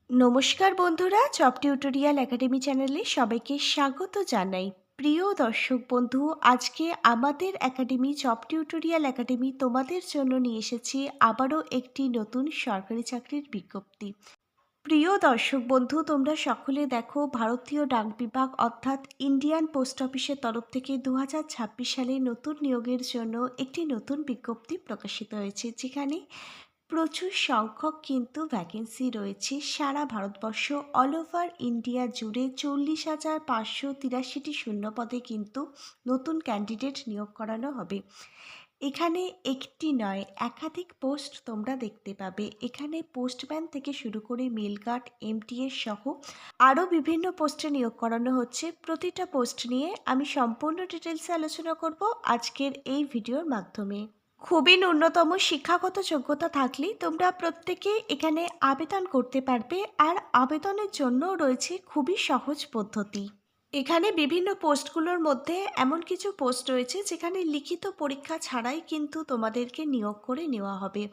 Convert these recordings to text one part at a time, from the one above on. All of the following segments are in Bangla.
নমস্কার বন্ধুরা, জব টিউটোরিয়াল একাডেমি চ্যানেলে সবাইকে স্বাগত জানাই। প্রিয় দর্শক বন্ধু, আজকে আমাদের একাডেমি জব টিউটোরিয়াল একাডেমি তোমাদের জন্য নিয়ে এসেছি আবারও একটি নতুন সরকারি চাকরির বিজ্ঞপ্তি। প্রিয় দর্শক বন্ধু, তোমরা সকলে দেখো, ভারতীয় ডাক বিভাগ অর্থাৎ ইন্ডিয়ান পোস্ট অফিসের তরফ থেকে 2026 সালে নতুন নিয়োগের জন্য একটি নতুন বিজ্ঞপ্তি প্রকাশিত হয়েছে, যেখানে প্রচুর সংখ্যক কিন্তু ভ্যাকেন্সি রয়েছে। সারা ভারতবর্ষ অল ওভার ইন্ডিয়া জুড়ে 40,583টি শূন্য পদে কিন্তু নতুন ক্যান্ডিডেট নিয়োগ করানো হবে। এখানে একটি নয়, একাধিক পোস্ট তোমরা দেখতে পাবে। এখানে পোস্টম্যান থেকে শুরু করে মেল গার্ড, এমটিএস সহ আরও বিভিন্ন পোস্টে নিয়োগ করানো হচ্ছে। প্রতিটা পোস্ট নিয়ে আমি সম্পূর্ণ ডিটেলসে আলোচনা করব আজকের এই ভিডিওর মাধ্যমে। খুবই ন্যূনতম শিক্ষাগত যোগ্যতা থাকলেই তোমরা প্রত্যেকে এখানে আবেদন করতে পারবে। আর আবেদনের জন্য রয়েছে খুবই সহজ পদ্ধতি। এখানে বিভিন্ন পোস্টগুলোর মধ্যে এমন কিছু পোস্ট রয়েছে যেখানে লিখিত পরীক্ষা ছাড়াই কিন্তু তোমাদেরকে নিয়োগ করে নেওয়া হবে।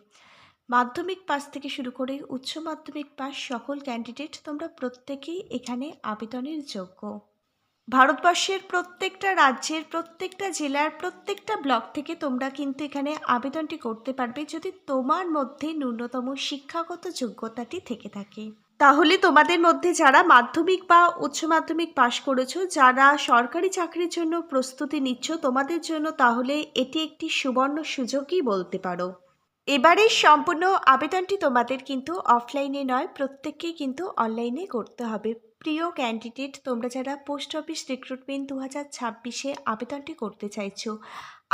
মাধ্যমিক পাস থেকে শুরু করে উচ্চ মাধ্যমিক পাস সকল ক্যান্ডিডেট তোমরা প্রত্যেকেই এখানে আবেদনের যোগ্য। ভারতবর্ষের প্রত্যেকটা রাজ্যের প্রত্যেকটা জেলার প্রত্যেকটা ব্লক থেকে তোমরা কিন্তু এখানে আবেদনটি করতে পারবে, যদি তোমার মধ্যে ন্যূনতম শিক্ষাগত যোগ্যতাটি থেকে থাকে। তাহলে তোমাদের মধ্যে যারা মাধ্যমিক বা উচ্চ মাধ্যমিক পাশ করেছো, যারা সরকারি চাকরির জন্য প্রস্তুতি নিচ্ছ, তোমাদের জন্য তাহলে এটি একটি সুবর্ণ সুযোগই বলতে পারো। এবারের সম্পূর্ণ আবেদনটি তোমাদের কিন্তু অফলাইনে নয়, প্রত্যেককেই কিন্তু অনলাইনে করতে হবে। প্রিয় ক্যান্ডিডেট, তোমরা যারা পোস্ট অফিস রিক্রুটমেন্ট 2026-এ আবেদনটি করতে চাইছো,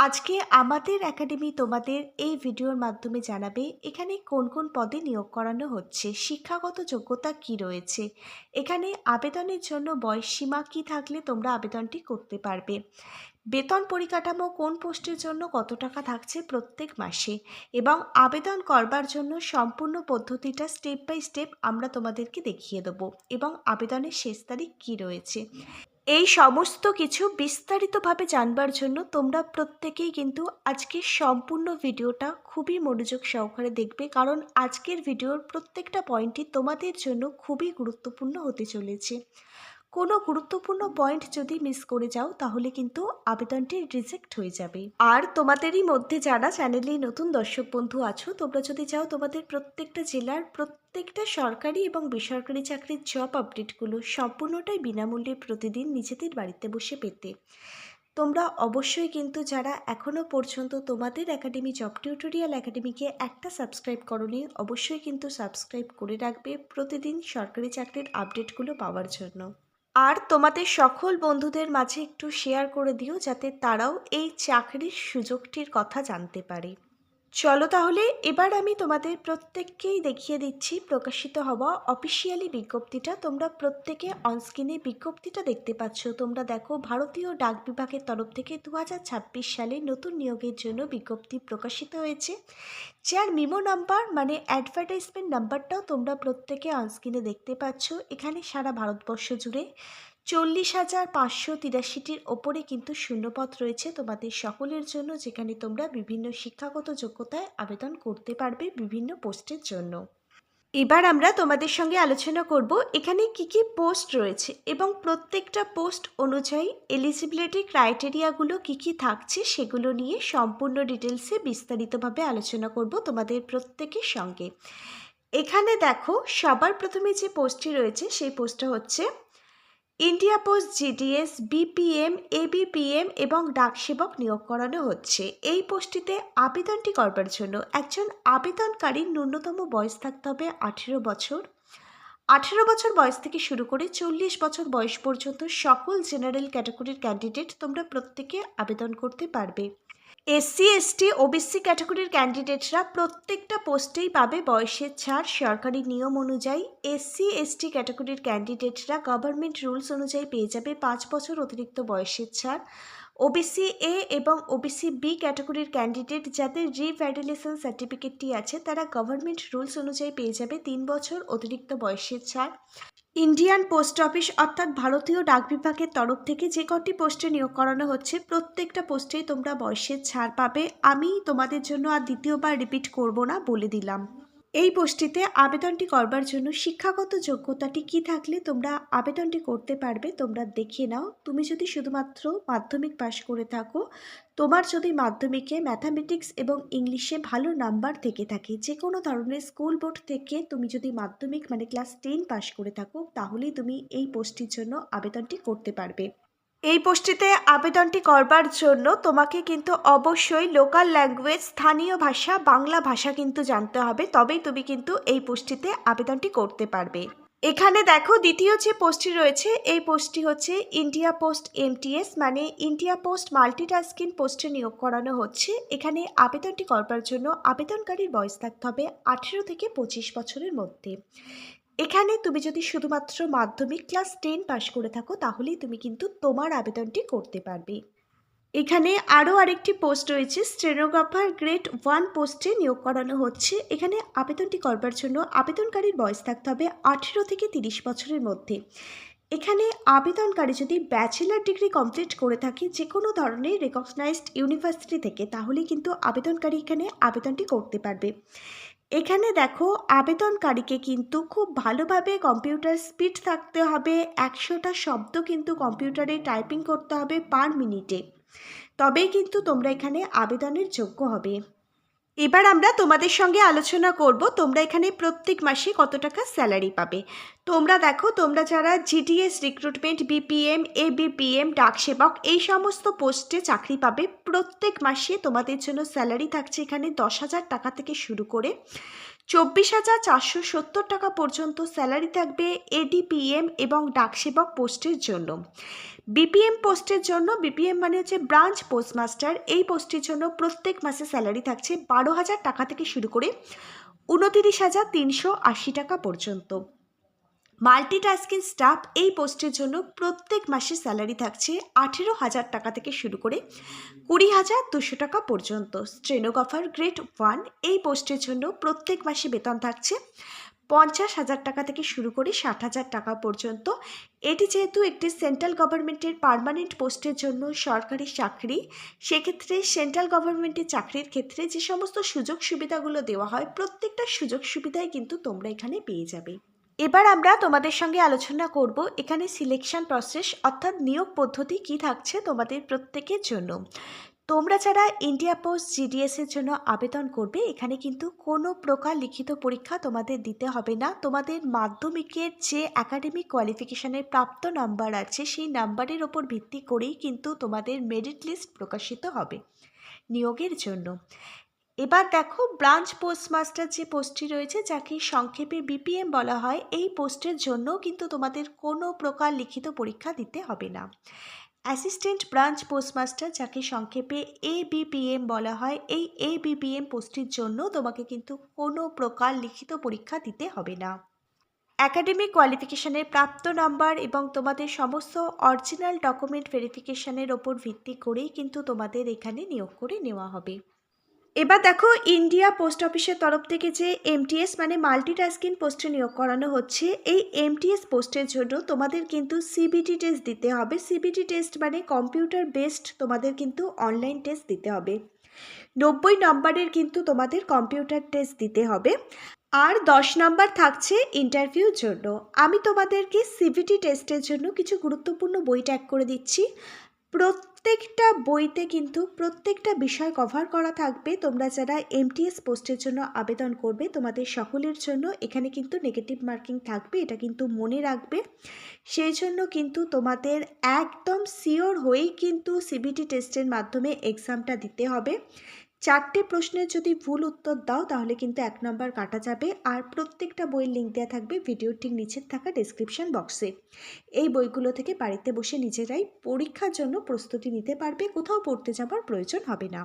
আজকে আমাদের একাডেমি তোমাদের এই ভিডিওর মাধ্যমে জানাবে এখানে কোন কোন পদে নিয়োগ করানো হচ্ছে, শিক্ষাগত যোগ্যতা কি রয়েছে, এখানে আবেদনের জন্য বয়সসীমা কি থাকলে তোমরা আবেদনটি করতে পারবে, বেতন পরিকাঠামো কোন পোস্টের জন্য কত টাকা থাকছে প্রত্যেক মাসে, এবং আবেদন করবার জন্য সম্পূর্ণ পদ্ধতিটা স্টেপ বাই স্টেপ আমরা তোমাদেরকে দেখিয়ে দেবো, এবং আবেদনের শেষ তারিখ কী রয়েছে। এই সমস্ত কিছু বিস্তারিতভাবে জানবার জন্য তোমরা প্রত্যেকেই কিন্তু আজকের সম্পূর্ণ ভিডিওটা খুবই মনোযোগ সহকারে দেখবে, কারণ আজকের ভিডিওর প্রত্যেকটা পয়েন্টই তোমাদের জন্য খুবই গুরুত্বপূর্ণ হতে চলেছে। কোনো গুরুত্বপূর্ণ পয়েন্ট যদি মিস করে যাও তাহলে কিন্তু আবেদনটি রিজেক্ট হয়ে যাবে। আর তোমাদেরই মধ্যে যারা চ্যানেলে নতুন দর্শক বন্ধু আছো, তোমরা যদি চাও তোমাদের প্রত্যেকটা জেলার প্রত্যেকটা সরকারি এবং বেসরকারি চাকরির জব আপডেটগুলো সম্পূর্ণটাই বিনামূল্যে প্রতিদিন নিজেদের বাড়িতে বসে পেতে, তোমরা অবশ্যই কিন্তু যারা এখনও পর্যন্ত তোমাদের একাডেমি জব টিউটোরিয়াল একাডেমিকে একটা সাবস্ক্রাইব করোনি, অবশ্যই কিন্তু সাবস্ক্রাইব করে রাখবে প্রতিদিন সরকারি চাকরির আপডেটগুলো পাওয়ার জন্য। আর তোমাদের সকল বন্ধুদের মাঝে একটু শেয়ার করে দিও, যাতে তারাও এই চাকরির সুযোগটির কথা জানতে পারে। চলো তাহলে এবার আমি তোমাদের প্রত্যেককেই দেখিয়ে দিচ্ছি প্রকাশিত হওয়া অফিসিয়ালি বিজ্ঞপ্তিটা। তোমরা প্রত্যেকে অনস্ক্রিনে বিজ্ঞপ্তিটা দেখতে পাচ্ছ। তোমরা দেখো, ভারতীয় ডাক বিভাগের তরফ থেকে 2026 সালে নতুন নিয়োগের জন্য বিজ্ঞপ্তি প্রকাশিত হয়েছে, যার মিমো নাম্বার মানে অ্যাডভার্টাইজমেন্ট নাম্বারটাও তোমরা প্রত্যেকে অনস্ক্রিনে দেখতে পাচ্ছ। এখানে সারা ভারতবর্ষ জুড়ে 40,583টির ওপরে কিন্তু শূন্যপদ রয়েছে তোমাদের সকলের জন্য, যেখানে তোমরা বিভিন্ন শিক্ষাগত যোগ্যতায় আবেদন করতে পারবে বিভিন্ন পোস্টের জন্য। এবার আমরা তোমাদের সঙ্গে আলোচনা করব এখানে কি কি পোস্ট রয়েছে এবং প্রত্যেকটা পোস্ট অনুযায়ী এলিজিবিলিটি ক্রাইটেরিয়াগুলো কি কি থাকছে সেগুলো নিয়ে সম্পূর্ণ ডিটেলসে বিস্তারিতভাবে আলোচনা করব তোমাদের প্রত্যেকের সঙ্গে। এখানে দেখো, সবার প্রথমে যে পোস্টটি রয়েছে সেই পোস্টটা হচ্ছে India post GDS, BPM, ABPM এবং ডাকসেবক নিয়োগ করানো হচ্ছে। এই পোস্টটিতে আবেদনটি করবার জন্য একজন আবেদনকারীর ন্যূনতম বয়স থাকতে হবে 18 বছর। 18 বছর বয়স থেকে শুরু করে 40 বছর বয়স পর্যন্ত সকল জেনারেল ক্যাটাগরির ক্যান্ডিডেট তোমরা প্রত্যেকে আবেদন করতে পারবে। এসসি, এসটি, ওবিসি ক্যাটাগরির ক্যান্ডিডেটরা প্রত্যেকটা পোস্টেই পাবে বয়সের ছাড় সরকারি নিয়ম অনুযায়ী। এসসি, এসটি ক্যাটাগরির ক্যান্ডিডেটরা গভর্নমেন্ট রুলস অনুযায়ী পেয়ে যাবে 5 বছর অতিরিক্ত বয়সের ছাড়। ওবিসি এ এবং ওবিসি বি ক্যাটাগরির ক্যান্ডিডেট যাদের রিভ্যালিডেশন সার্টিফিকেটটি আছে, তারা গভর্নমেন্ট রুলস অনুযায়ী পেয়ে যাবে 3 বছর অতিরিক্ত বয়সের ছাড়। ইন্ডিয়ান পোস্ট অফিস অর্থাৎ ভারতীয় ডাক বিভাগের তরফ থেকে যে কটি পোস্টে নিয়োগ করানো হচ্ছে, প্রত্যেকটা পোস্টেই তোমরা বয়সের ছাড় পাবে। আমি তোমাদের জন্য আর দ্বিতীয়বার রিপিট করব না, বলে দিলাম। এই পোস্টটিতে আবেদনটি করবার জন্য শিক্ষাগত যোগ্যতাটি কী থাকলে তোমরা আবেদনটি করতে পারবে তোমরা দেখে নাও। তুমি যদি শুধুমাত্র মাধ্যমিক পাশ করে থাকো, তোমার যদি মাধ্যমিকে ম্যাথামেটিক্স এবং ইংলিশে ভালো নাম্বার থেকে থাকে, যে কোনো ধরনের স্কুল বোর্ড থেকে তুমি যদি মাধ্যমিক মানে ক্লাস 10 পাশ করে থাকো, তাহলেই তুমি এই পোস্টটির জন্য আবেদনটি করতে পারবে। এই পোস্টটিতে আবেদনটি করবার জন্য তোমাকে কিন্তু অবশ্যই লোকাল ল্যাঙ্গুয়েজ, স্থানীয় ভাষা, বাংলা ভাষা কিন্তু জানতে হবে, তবেই তুমি কিন্তু এই পোস্টটিতে আবেদনটি করতে পারবে। এখানে দেখো দ্বিতীয় যে পোস্টটি রয়েছে, এই পোস্টটি হচ্ছে ইন্ডিয়া পোস্ট MTS মানে ইন্ডিয়া পোস্ট মাল্টিটাস্কিং পোস্টে নিয়োগ করানো হচ্ছে। এখানে আবেদনটি করবার জন্য আবেদনকারীর বয়স থাকতে হবে 18 থেকে 25 বছরের মধ্যে। এখানে তুমি যদি শুধুমাত্র মাধ্যমিক ক্লাস 10 পাশ করে থাকো, তাহলেই তুমি কিন্তু তোমার আবেদনটি করতে পারবে। এখানে আরও আরেকটি পোস্ট রয়েছে, স্টেনোগ্রাফার গ্রেড 1 পোস্টে নিয়োগ করানো হচ্ছে। এখানে আবেদনটি করবার জন্য আবেদনকারীর বয়স থাকতে হবে 18 থেকে 30 বছরের মধ্যে। এখানে আবেদনকারী যদি ব্যাচেলার ডিগ্রি কমপ্লিট করে থাকে যে কোনো ধরনের রেকগনাইজড ইউনিভার্সিটি থেকে, তাহলে কিন্তু আবেদনকারী এখানে আবেদনটি করতে পারবে। এখানে দেখো আবেদনকারীকে কিন্তু খুব ভালোভাবে কম্পিউটার স্পিড থাকতে হবে, 100টা শব্দ কিন্তু কম্পিউটারে টাইপিং করতে হবে পার মিনিটে, তবেই কিন্তু তোমরা এখানে আবেদনের যোগ্য হবে। এবার আমরা তোমাদের সঙ্গে আলোচনা করব তোমরা এখানে প্রত্যেক মাসে কত টাকা স্যালারি পাবে। তোমরা দেখো, তোমরা যারা GDS রিক্রুটমেন্ট, BPM, ABPM, ডাকসেবক এই সমস্ত পোস্টে চাকরি পাবে, প্রত্যেক মাসে তোমাদের জন্য স্যালারি থাকছে এখানে 10,000 টাকা থেকে শুরু করে 24,470 টাকা পর্যন্ত স্যালারি থাকবে ADPM এবং ডাকসেবক পোস্টের জন্য। BPM পোস্টের জন্য, BPM মানে হচ্ছে ব্রাঞ্চ পোস্টমাস্টার, এই পোস্টের জন্য প্রত্যেক মাসে স্যালারি থাকছে 12,000 টাকা থেকে শুরু করে 29,380 টাকা পর্যন্ত। মাল্টিটাস্কিং স্টাফ এই পোস্টের জন্য প্রত্যেক মাসে স্যালারি থাকছে 18,000 টাকা থেকে শুরু করে 20,200 টাকা পর্যন্ত। স্টেনোগ্রাফার গ্রেড 1 এই পোস্টের জন্য প্রত্যেক মাসে বেতন থাকছে 50,000 টাকা থেকে শুরু করে 60,000 টাকা পর্যন্ত। এটি যেহেতু একটি সেন্ট্রাল গভর্নমেন্টের পার্মানেন্ট পোস্টের জন্য সরকারি চাকরি, সেক্ষেত্রে সেন্ট্রাল গভর্নমেন্টের চাকরির ক্ষেত্রে যে সমস্ত সুযোগ সুবিধাগুলো দেওয়া হয়, প্রত্যেকটা সুযোগ সুবিধাই কিন্তু তোমরা এখানে পেয়ে যাবে। এবার আমরা তোমাদের সঙ্গে আলোচনা করব এখানে সিলেকশন প্রসেস অর্থাৎ নিয়োগ পদ্ধতি কি থাকছে তোমাদের প্রত্যেকের জন্য। তোমরা যারা ইন্ডিয়া পোস্ট GDS এর জন্য আবেদন করবে, এখানে কিন্তু কোনো প্রকার লিখিত পরীক্ষা তোমাদের দিতে হবে না। তোমাদের মাধ্যমিকের যে একাডেমিক কোয়ালিফিকেশনের প্রাপ্ত নাম্বার আছে, সেই নাম্বারের ওপর ভিত্তি করেই কিন্তু তোমাদের মেরিট লিস্ট প্রকাশিত হবে নিয়োগের জন্য। এবার দেখো ব্রাঞ্চ পোস্টমাস্টার যে পোস্টটি রয়েছে, যাকে সংক্ষেপে BPM বলা হয়, এই পোস্টের জন্য কিন্তু তোমাদের কোনো প্রকার লিখিত পরীক্ষা দিতে হবে না। অ্যাসিস্ট্যান্ট ব্রাঞ্চ পোস্টমাস্টার, যাকে সংক্ষেপে ABPM বলা হয়, এই ABPM পোস্টের জন্য তোমাকে কিন্তু কোনো প্রকার লিখিত পরীক্ষা দিতে হবে না। একাডেমিক কোয়ালিফিকেশনের প্রাপ্ত নাম্বার এবং তোমাদের সমস্ত অরিজিনাল ডকুমেন্ট ভেরিফিকেশনের ওপর ভিত্তি করেই কিন্তু তোমাদের এখানে নিয়োগ করে নেওয়া হবে। এবার দেখো ইন্ডিয়া পোস্ট অফিসের তরফ থেকে যে MTS মানে মাল্টিটাস্কিং পোস্টে নিয়োগ করানো হচ্ছে, এই MTS পোস্টের জন্য তোমাদের কিন্তু CBT টেস্ট দিতে হবে। CBT টেস্ট মানে কম্পিউটার বেসড তোমাদের কিন্তু অনলাইন টেস্ট দিতে হবে। 90 নম্বরের কিন্তু তোমাদের কম্পিউটার টেস্ট দিতে হবে, আর 10 নম্বর থাকছে ইন্টারভিউর জন্য। আমি তোমাদেরকে CBT টেস্টের জন্য কিছু গুরুত্বপূর্ণ বই ট্যাগ করে দিচ্ছি। প্রত্যেকটা বইতে কিন্তু প্রত্যেকটা বিষয় কভার করা থাকবে। তোমরা যারা MTS পোস্টের জন্য আবেদন করবে, তোমাদের সকলের জন্য এখানে কিন্তু নেগেটিভ মার্কিং থাকবে, এটা কিন্তু মনে রাখবে। সেই জন্য কিন্তু তোমাদের একদম শিওর হয়েই কিন্তু CBT টেস্টের মাধ্যমে এক্সামটা দিতে হবে। 4টে প্রশ্নের যদি ভুল উত্তর দাও, তাহলে কিন্তু 1 নম্বর কাটা যাবে। আর প্রত্যেকটা বইয়ের লিঙ্ক দেওয়া থাকবে ভিডিওর ঠিক নিচের থাকা ডেসক্রিপশন বক্সে। এই বইগুলো থেকে বাড়িতে বসে নিজেরাই পরীক্ষার জন্য প্রস্তুতি নিতে পারবে, কোথাও পড়তে যাবার প্রয়োজন হবে না।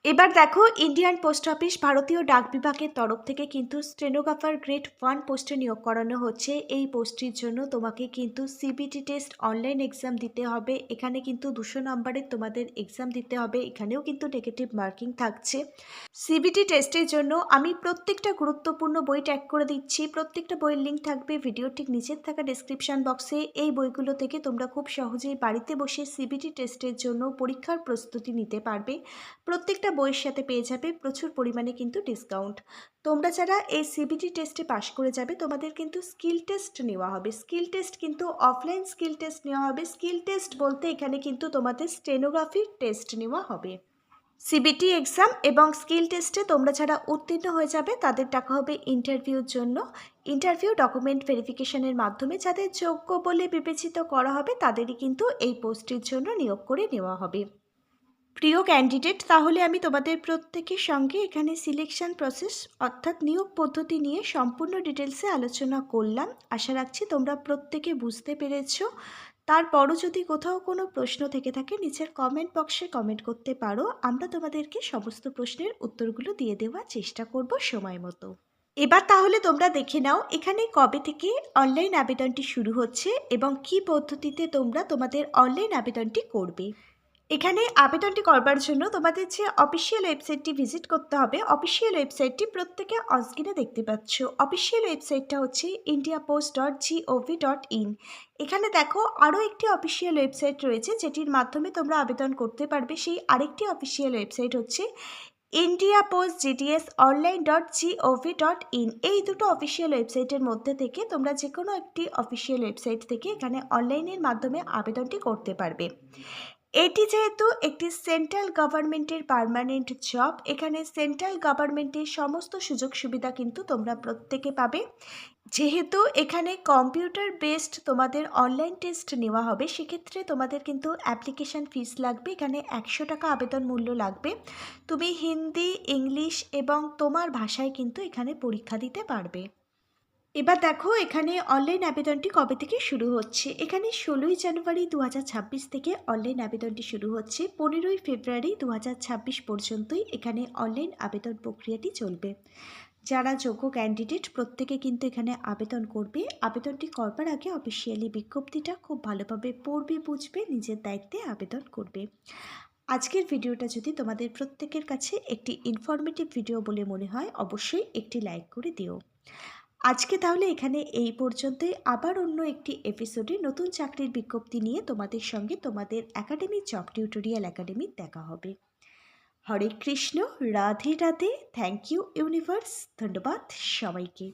এবার দেখো ইন্ডিয়ান পোস্ট অফিস ভারতীয় ডাক বিভাগের তরফ থেকে কিন্তু স্টেনোগ্রাফার গ্রেড 1 পোস্টে নিয়োগ করানো হচ্ছে। এই পোস্টটির জন্য তোমাকে কিন্তু CBT টেস্ট অনলাইন এক্সাম দিতে হবে। এখানে কিন্তু 200 নম্বরের তোমাদের এক্সাম দিতে হবে, এখানেও কিন্তু নেগেটিভ মার্কিং থাকছে। CBT টেস্টের জন্য আমি প্রত্যেকটা গুরুত্বপূর্ণ বই ট্যাগ করে দিচ্ছি, প্রত্যেকটা বইয়ের লিঙ্ক থাকবে ভিডিওর ঠিক নিচের থাকা ডেসক্রিপশন বক্সে। এই বইগুলো থেকে তোমরা খুব সহজেই বাড়িতে বসে CBT টেস্টের জন্য পরীক্ষার প্রস্তুতি নিতে পারবে। প্রত্যেকটা বইয়ের সাথে পেয়ে যাবে প্রচুর পরিমাণে কিন্তু ডিসকাউন্ট। তোমরা যারা এই সিবিটি টেস্টে পাশ করে যাবে তোমাদের কিন্তু স্কিল টেস্ট নেওয়া হবে। স্কিল টেস্ট কিন্তু অফলাইন স্কিল টেস্ট নেওয়া হবে। স্কিল টেস্ট বলতে এখানে কিন্তু তোমাদের স্টেনোগ্রাফির টেস্ট নেওয়া হবে। সিবিটি এক্সাম এবং স্কিল টেস্টে তোমরা যারা উত্তীর্ণ হয়ে যাবে তাদের টাকা হবে ইন্টারভিউর জন্য। ইন্টারভিউ ডকুমেন্ট ভেরিফিকেশনের মাধ্যমে যাদের যোগ্য বলে বিবেচিত করা হবে তাদেরই কিন্তু এই পোস্টের জন্য নিয়োগ করে নেওয়া হবে। প্রিয় ক্যান্ডিডেট, তাহলে আমি তোমাদের প্রত্যেকের সঙ্গে এখানে সিলেকশন প্রসেস অর্থাৎ নিয়োগ পদ্ধতি নিয়ে সম্পূর্ণ ডিটেলসে আলোচনা করলাম। আশা রাখছি তোমরা প্রত্যেকে বুঝতে পেরেছো। তারপরও যদি কোথাও কোনো প্রশ্ন থেকে থাকে নিচের কমেন্ট বক্সে কমেন্ট করতে পারো। আমরা তোমাদেরকে সমস্ত প্রশ্নের উত্তরগুলো দিয়ে দেওয়ার চেষ্টা করব সময় মতো। এবার তাহলে তোমরা দেখে নাও এখানে কবে থেকে অনলাইন আবেদনটি শুরু হচ্ছে এবং কী পদ্ধতিতে তোমরা তোমাদের অনলাইন আবেদনটি করবে। এখানে আবেদনটি করবার জন্য তোমাদের যে অফিসিয়াল ওয়েবসাইটটি ভিজিট করতে হবে, অফিসিয়াল ওয়েবসাইটটি প্রত্যেকে অনস্ক্রিনে দেখতে পাচ্ছ। অফিসিয়াল ওয়েবসাইটটা হচ্ছে indiapost.gov.in। এখানে দেখো আরও একটি অফিসিয়াল ওয়েবসাইট রয়েছে যেটির মাধ্যমে তোমরা আবেদন করতে পারবে। সেই আরেকটি অফিসিয়াল ওয়েবসাইট হচ্ছে indiapostgdsonline.gov.in। এই দুটো অফিসিয়াল ওয়েবসাইটের মধ্যে থেকে তোমরা যে কোনো একটি অফিসিয়াল ওয়েবসাইট থেকে এখানে অনলাইনের মাধ্যমে আবেদনটি করতে পারবে। এটি যেহেতু একটি সেন্ট্রাল গভর্নমেন্টের পার্মানেন্ট জব, এখানে সেন্ট্রাল গভর্নমেন্টের সমস্ত সুযোগ সুবিধা কিন্তু তোমরা প্রত্যেকে পাবে। যেহেতু এখানে কম্পিউটার বেসড তোমাদের অনলাইন টেস্ট নেওয়া হবে সেক্ষেত্রে তোমাদের কিন্তু অ্যাপ্লিকেশান ফিস লাগবে। এখানে 100 টাকা আবেদন মূল্য লাগবে। তুমি হিন্দি, ইংলিশ এবং তোমার ভাষায় কিন্তু এখানে পরীক্ষা দিতে পারবে। এবার দেখো এখানে অনলাইন আবেদনটি কবে থেকে শুরু হচ্ছে। এখানে 16ই জানুয়ারি 2026 থেকে অনলাইন আবেদনটি শুরু হচ্ছে। 15ই ফেব্রুয়ারি 2026 পর্যন্তই এখানে অনলাইন আবেদন প্রক্রিয়াটি চলবে। যারা যোগ্য ক্যান্ডিডেট প্রত্যেকে কিন্তু এখানে আবেদন করবে। আবেদনটি করবার আগে অফিসিয়ালি বিজ্ঞপ্তিটা খুব ভালোভাবে পড়বে, বুঝবে, নিজের দায়িত্বে আবেদন করবে। আজকের ভিডিওটা যদি তোমাদের প্রত্যেকের কাছে একটি ইনফরমেটিভ ভিডিও বলে মনে হয় অবশ্যই একটি লাইক করে দিও। আজকে তাহলে এখানে এই পর্যন্তই। আবার অন্য একটি এপিসোডে নতুন চাকরির বিজ্ঞপ্তি নিয়ে তোমাদের সঙ্গে তোমাদের একাডেমি জব টিউটোরিয়াল একাডেমি দেখা হবে। Hare Krishna, Radhe Radhe, thank you universe, ধন্যবাদ সবাইকে।